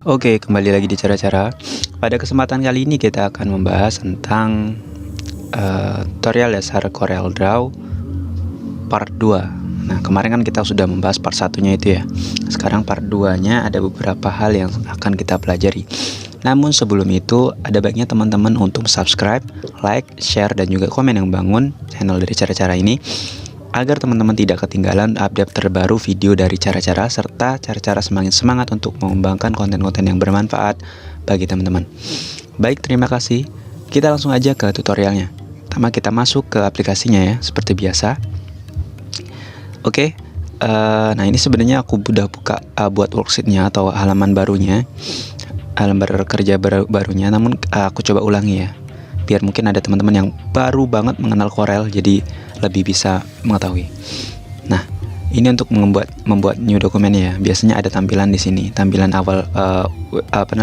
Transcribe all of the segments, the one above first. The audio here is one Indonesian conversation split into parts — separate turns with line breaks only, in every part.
Oke, kembali lagi di cara-cara. Pada kesempatan kali ini kita akan membahas tentang tutorial dasar CorelDRAW part 2. Nah, kemarin kan kita sudah membahas part satunya itu ya. Sekarang part 2-nya ada beberapa hal yang akan kita pelajari. Namun sebelum itu, ada baiknya teman-teman untuk subscribe, like, share, dan juga komen yang bangun channel dari cara-cara ini, agar teman-teman tidak ketinggalan update terbaru video dari cara-cara serta cara-cara semakin semangat untuk mengembangkan konten-konten yang bermanfaat bagi teman-teman. Baik, terima kasih. Kita langsung aja ke tutorialnya. Pertama kita masuk ke aplikasinya ya, seperti biasa. Oke, nah ini sebenarnya aku udah buka buat worksheetnya atau halaman barunya, halaman kerja barunya. Namun aku coba ulangi ya, biar mungkin ada teman-teman yang baru banget mengenal Corel, jadi lebih bisa mengetahui. Nah, ini untuk membuat new dokumen ya. Biasanya ada tampilan di sini, tampilan awal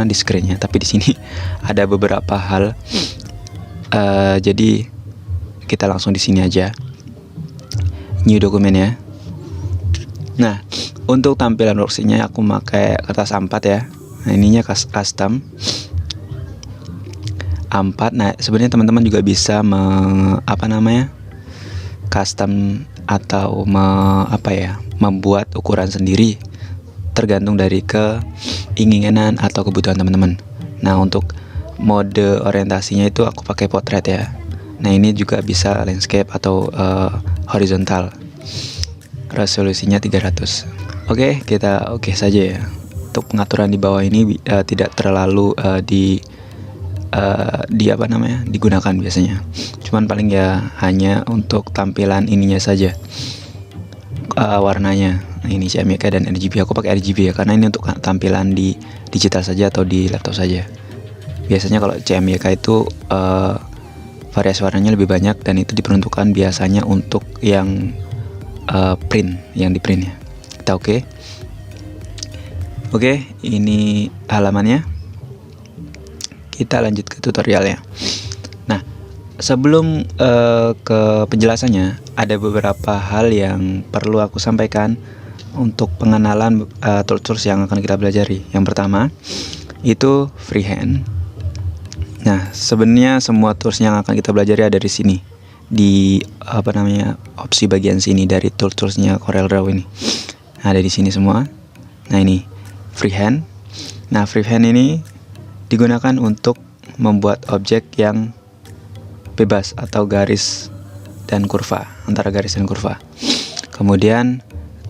di screen-nya. Tapi di sini ada beberapa hal. Jadi kita langsung di sini aja. New dokumen ya. Nah, untuk tampilan worksheet-nya aku pakai kertas A4 ya. Nah, ininya custom A4. Nah, sebenarnya teman-teman juga bisa custom atau membuat ukuran sendiri, tergantung dari keinginan atau kebutuhan teman-teman. Nah, untuk mode orientasinya itu aku pakai potret ya. Nah, ini juga bisa landscape atau horizontal. Resolusinya 300. Oke, kita oke saja ya. Untuk pengaturan di bawah ini tidak terlalu digunakan biasanya. Cuman paling ya hanya untuk tampilan ininya saja, warnanya. Nah, ini CMYK dan RGB. Aku pakai RGB ya, karena ini untuk tampilan di digital saja atau di laptop saja. Biasanya kalau CMYK itu variasi warnanya lebih banyak, dan itu diperuntukkan biasanya untuk yang print, yang di print ya. Kita oke, ini halamannya. Kita lanjut ke tutorialnya. Nah, sebelum ke penjelasannya, ada beberapa hal yang perlu aku sampaikan untuk pengenalan tools yang akan kita pelajari. Yang pertama itu freehand. Nah, sebenarnya semua tools yang akan kita pelajari ada di sini, di opsi bagian sini dari toolsnya CorelDRAW ini. Nah, ada di sini semua. Nah, ini freehand. Nah, freehand ini digunakan untuk membuat objek yang bebas atau garis dan kurva, antara garis dan kurva. Kemudian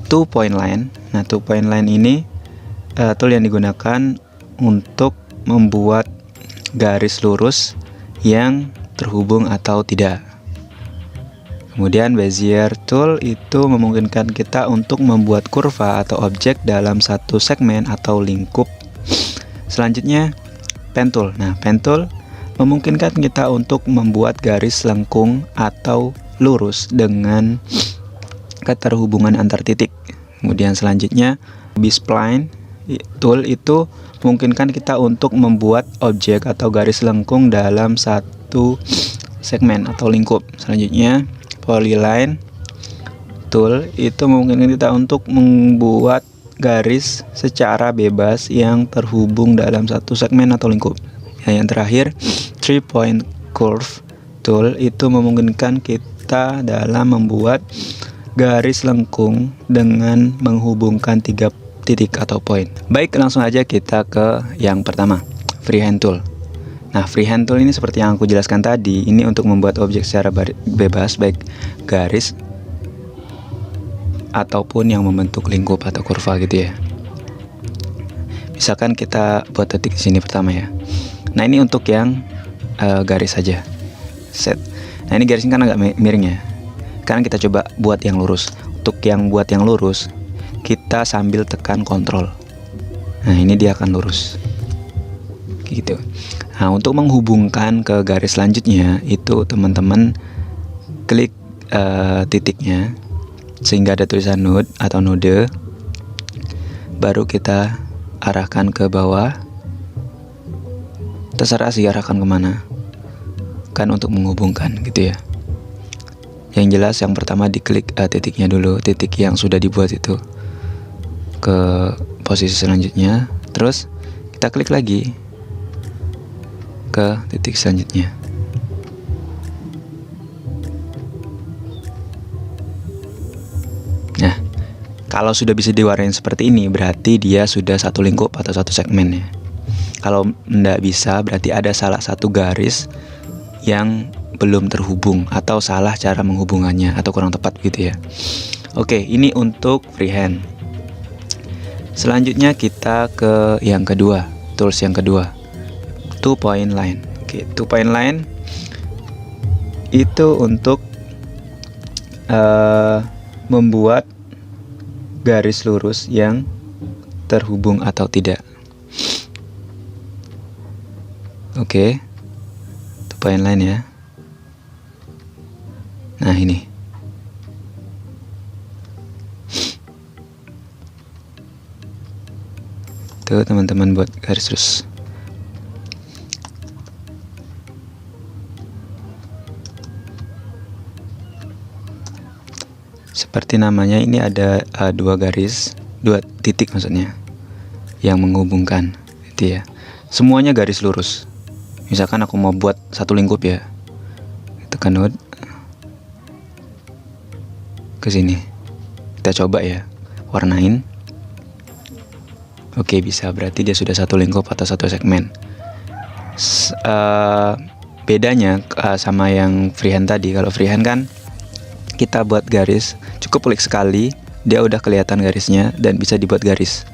two point line. Nah, two point line ini tool yang digunakan untuk membuat garis lurus yang terhubung atau tidak. Kemudian Bezier tool itu memungkinkan kita untuk membuat kurva atau objek dalam satu segmen atau lingkup. Selanjutnya pen tool. Nah, pen tool memungkinkan kita untuk membuat garis lengkung atau lurus dengan keterhubungan antar titik. Kemudian selanjutnya B-spline tool itu memungkinkan kita untuk membuat objek atau garis lengkung dalam satu segmen atau lingkup. Selanjutnya polyline tool itu memungkinkan kita untuk membuat garis secara bebas yang terhubung dalam satu segmen atau lingkup. Yang terakhir, 3-point curve tool itu memungkinkan kita dalam membuat garis lengkung dengan menghubungkan 3 titik atau poin. Baik, langsung aja kita ke yang pertama, freehand tool. Nah, freehand tool ini seperti yang aku jelaskan tadi, ini untuk membuat objek secara bebas, baik garis ataupun yang membentuk lingkup atau kurva gitu ya. Misalkan kita buat titik di sini pertama ya. Nah, ini untuk yang garis saja. Set. Nah, ini garisnya kan agak miring ya. Sekarang kita coba buat yang lurus. Untuk yang buat yang lurus, kita sambil tekan kontrol. Nah, ini dia akan lurus. Gitu. Nah, untuk menghubungkan ke garis selanjutnya itu teman-teman klik titiknya sehingga ada tulisan node atau node, baru kita arahkan ke bawah. Terserah sih arahkan kemana, kan untuk menghubungkan gitu ya. Yang jelas yang pertama diklik titiknya dulu, titik yang sudah dibuat itu, ke posisi selanjutnya. Terus kita klik lagi ke titik selanjutnya. Nah, kalau sudah bisa diwarnain seperti ini, berarti dia sudah satu lingkup atau satu segmen ya. Kalau tidak bisa, berarti ada salah satu garis yang belum terhubung atau salah cara menghubungannya atau kurang tepat gitu ya. Oke, ini untuk freehand. Selanjutnya kita ke yang kedua, tools yang kedua, 2 point line. Oke, 2 point line itu untuk membuat garis lurus yang terhubung atau tidak. Oke, 2 point line ya. Nah ini. Tuh teman-teman buat garis lurus. Seperti namanya, ini ada dua garis, dua titik maksudnya, yang menghubungkan gitu ya. Semuanya garis lurus. Misalkan aku mau buat satu lingkup ya, tekan node ke sini. Kita coba ya, warnain. Oke, bisa, berarti dia sudah satu lingkup atau satu segmen. Bedanya sama yang freehand tadi, kalau freehand kan kita buat garis, cukup klik sekali, dia udah kelihatan garisnya dan bisa dibuat garis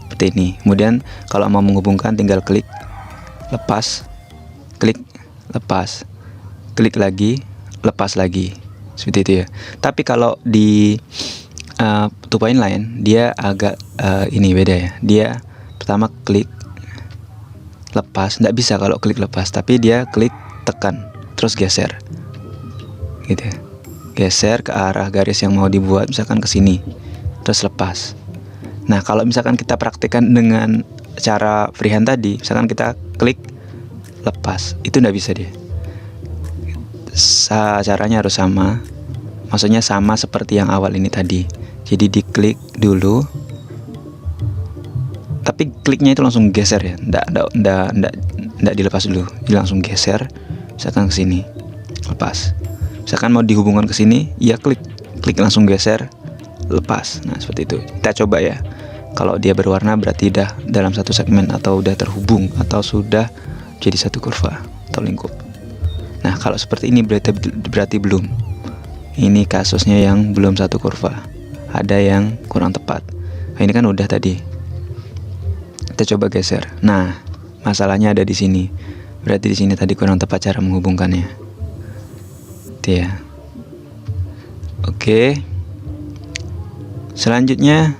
seperti ini. Kemudian kalau mau menghubungkan, tinggal klik, lepas, klik, lepas, klik lagi, lepas lagi, seperti itu ya. Tapi kalau di 2 point line, dia agak ini beda ya. Dia pertama klik, lepas, nggak bisa kalau klik lepas, tapi dia klik, tekan, terus geser gitu ya. Geser ke arah garis yang mau dibuat, misalkan ke sini, terus lepas. Nah, kalau misalkan kita praktikkan dengan cara freehand tadi, misalkan kita klik, lepas, itu nggak bisa dia. Caranya harus sama, maksudnya sama seperti yang awal ini tadi. Jadi diklik dulu, tapi kliknya itu langsung geser ya, nggak dilepas dulu, jadi langsung geser, misalkan ke sini, lepas. Misalkan mau dihubungkan ke sini, ya klik langsung geser, lepas. Nah seperti itu. Kita coba ya. Kalau dia berwarna berarti udah dalam satu segmen atau udah terhubung atau sudah jadi satu kurva atau lingkup. Nah kalau seperti ini berarti belum. Ini kasusnya yang belum satu kurva. Ada yang kurang tepat. Nah, ini kan udah tadi. Kita coba geser. Nah masalahnya ada di sini. Berarti di sini tadi kurang tepat cara menghubungkannya. Ya. Oke. Selanjutnya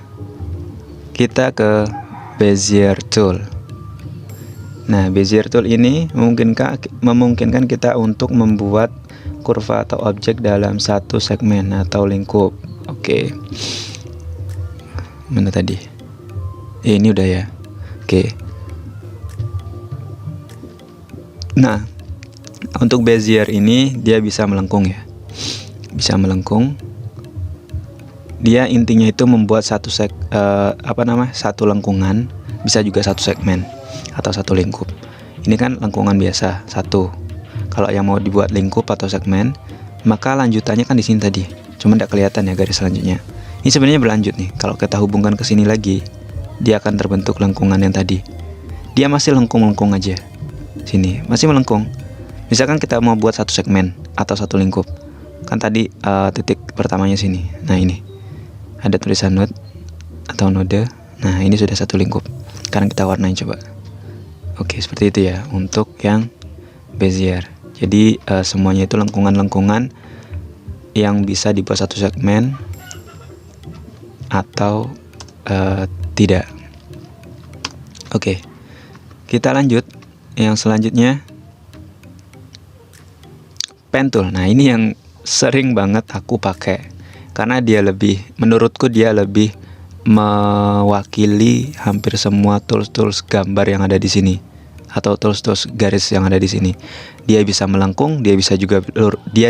kita ke Bezier Tool. Nah, Bezier Tool ini memungkinkan kita untuk membuat kurva atau objek dalam satu segmen atau lingkup. Oke. Mana tadi? Ini udah ya. Oke. Nah, untuk Bezier ini dia bisa melengkung ya. Bisa melengkung. Dia intinya itu membuat satu satu lengkungan, bisa juga satu segmen atau satu lingkup. Ini kan lengkungan biasa, satu. Kalau yang mau dibuat lingkup atau segmen, maka lanjutannya kan di sini tadi. Cuma tidak kelihatan ya garis selanjutnya. Ini sebenarnya berlanjut nih. Kalau kita hubungkan ke sini lagi, dia akan terbentuk lengkungan yang tadi. Dia masih lengkung-lengkung aja. Sini, masih melengkung. Misalkan kita mau buat satu segmen atau satu lingkup. Kan tadi titik pertamanya sini. Nah, ini. Ada tulisan node atau node. Nah, ini sudah satu lingkup. Sekarang kita warnain coba. Oke, seperti itu ya untuk yang Bezier. Jadi semuanya itu lengkungan-lengkungan yang bisa dibuat satu segmen atau tidak. Oke, kita lanjut. Yang selanjutnya pen tool. Nah, ini yang sering banget aku pakai karena dia menurutku dia lebih mewakili hampir semua tools gambar yang ada di sini atau tools garis yang ada di sini. Dia bisa melengkung, dia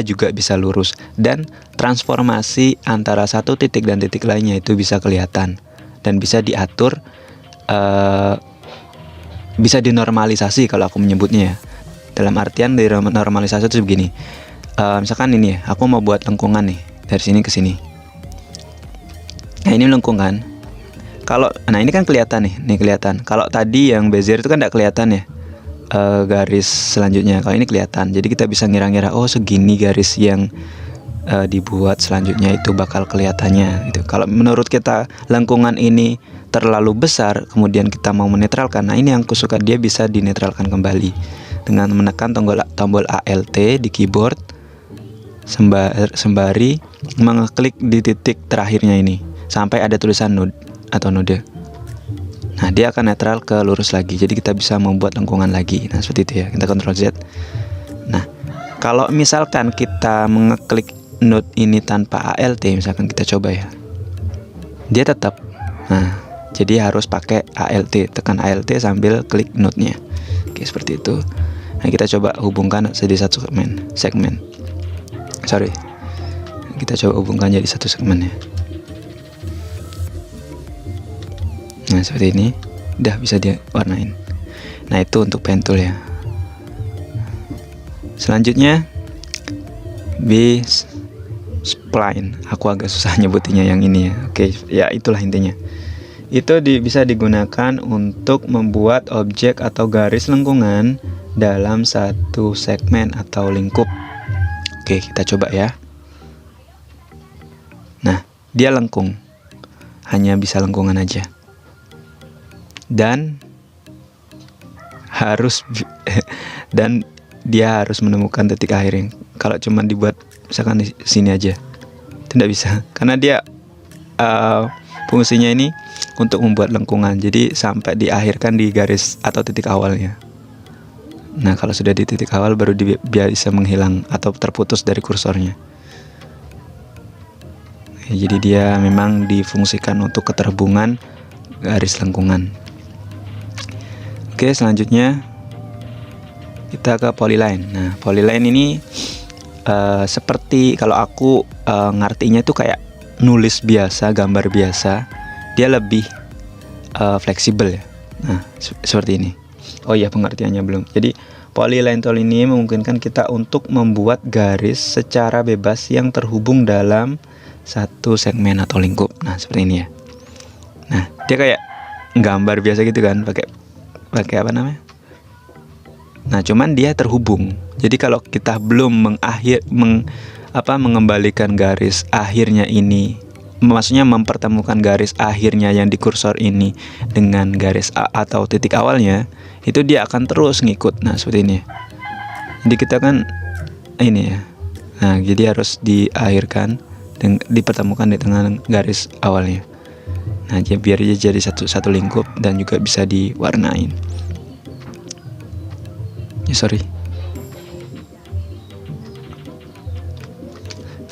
juga bisa lurus, dan transformasi antara satu titik dan titik lainnya itu bisa kelihatan dan bisa diatur bisa dinormalisasi kalau aku menyebutnya ya. Dalam artian normalisasi itu begini. Misalkan ini ya, aku mau buat lengkungan nih dari sini ke sini. Nah ini lengkungan. Nah ini kan kelihatan nih kelihatan. Kalau tadi yang bezier itu kan tidak kelihatan ya, garis selanjutnya. Kalau ini kelihatan. Jadi kita bisa ngira-ngira, oh segini garis yang dibuat selanjutnya itu bakal kelihatannya gitu. Kalau menurut kita lengkungan ini terlalu besar, kemudian kita mau menetralkan, nah ini yang aku suka, dia bisa dinetralkan kembali dengan menekan tombol Alt di keyboard sembari mengeklik di titik terakhirnya ini sampai ada tulisan node atau node. Nah dia akan netral ke lurus lagi, jadi kita bisa membuat lengkungan lagi. Nah seperti itu ya, kita Ctrl Z. Nah kalau misalkan kita mengeklik node ini tanpa Alt, misalkan kita coba ya, dia tetap. Nah jadi harus pakai Alt, tekan Alt sambil klik node-nya. Oke seperti itu. Nah kita coba hubungkan jadi satu segmen. Sorry, kita coba hubungkan jadi satu segmen ya. Nah seperti ini, udah bisa diwarnain. Nah itu untuk pen tool ya. Selanjutnya B-spline. Aku agak susah nyebutinnya yang ini ya. Oke, ya itulah intinya. Itu bisa digunakan untuk membuat objek atau garis lengkungan dalam satu segmen atau lingkup. Oke, kita coba ya. Nah, dia lengkung. Hanya bisa lengkungan aja. Dan dia harus menemukan titik akhirnya. Kalau cuma dibuat misalkan di sini aja, itu tidak bisa, karena dia fungsinya ini untuk membuat lengkungan, jadi sampai diakhirkan di garis atau titik awalnya. Nah kalau sudah di titik awal baru dia bisa menghilang atau terputus dari kursornya. Jadi dia memang difungsikan untuk keterhubungan garis lengkungan. Oke, selanjutnya kita ke polyline. Nah polyline ini seperti kalau aku ngartinya itu kayak nulis biasa, gambar biasa. Dia lebih fleksibel ya. Nah seperti ini. Oh iya, pengertiannya belum. Jadi polyline tool ini memungkinkan kita untuk membuat garis secara bebas yang terhubung dalam satu segmen atau lingkup. Nah seperti ini ya. Nah dia kayak gambar biasa gitu kan, pakai apa namanya. Nah cuman dia terhubung. Jadi kalau kita belum mengembalikan garis akhirnya ini, maksudnya mempertemukan garis akhirnya yang di kursor ini dengan garis A atau titik awalnya, itu dia akan terus ngikut. Nah seperti ini. Jadi kita kan ini ya. Nah jadi harus diakhirkan dan dipertemukan di tengah garis awalnya. Nah biar dia jadi satu lingkup dan juga bisa diwarnain. Ya sorry.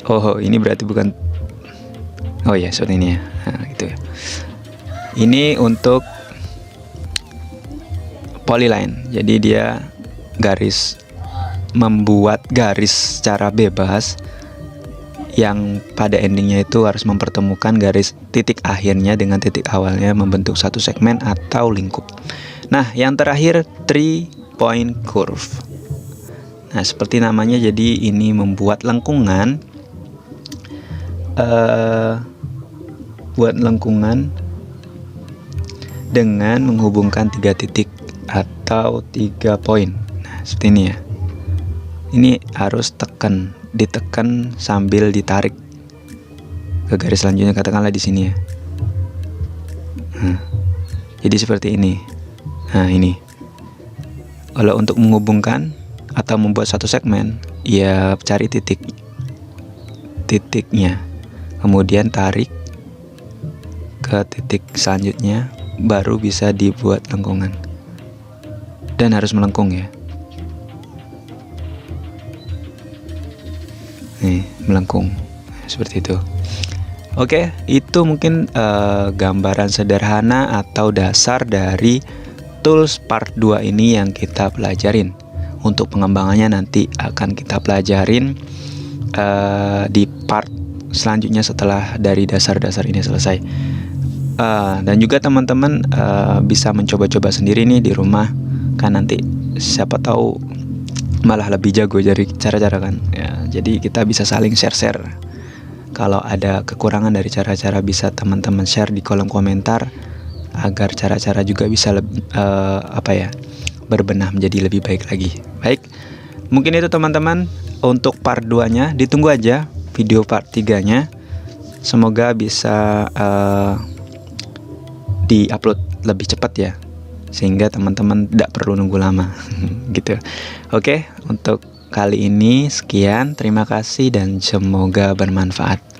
Oh ini berarti bukan. Oh ya seperti ini ya. Nah, gitu ya. Ini untuk polyline. Jadi dia membuat garis secara bebas yang pada endingnya itu harus mempertemukan garis titik akhirnya dengan titik awalnya membentuk satu segmen atau lingkup. Nah yang terakhir 3-point curve. Nah seperti namanya, jadi ini membuat lengkungan, buat lengkungan dengan menghubungkan 3 titik atau 3 poin. Nah seperti ini ya. Ini harus ditekan sambil ditarik ke garis selanjutnya, katakanlah di sini ya. Jadi seperti ini. Nah ini. Kalau untuk menghubungkan atau membuat satu segmen, ya cari titiknya, kemudian tarik ke titik selanjutnya, baru bisa dibuat lengkungan. Dan harus melengkung ya. Nih, melengkung seperti itu. Oke, itu mungkin gambaran sederhana atau dasar dari tools part 2 ini yang kita pelajarin. Untuk pengembangannya nanti akan kita pelajarin di part selanjutnya setelah dari dasar-dasar ini selesai. Dan juga teman-teman bisa mencoba-coba sendiri nih di rumah, kan nanti siapa tahu malah lebih jago dari cara-cara kan ya. Jadi kita bisa saling share-share. Kalau ada kekurangan dari cara-cara bisa teman-teman share di kolom komentar, agar cara-cara juga bisa berbenah menjadi lebih baik lagi. Baik, mungkin itu teman-teman untuk part 2-nya. Ditunggu aja video part 3-nya. Semoga bisa di-upload lebih cepat ya, sehingga teman-teman tidak perlu nunggu lama gitu. Oke, untuk kali ini sekian. Terima kasih dan semoga bermanfaat.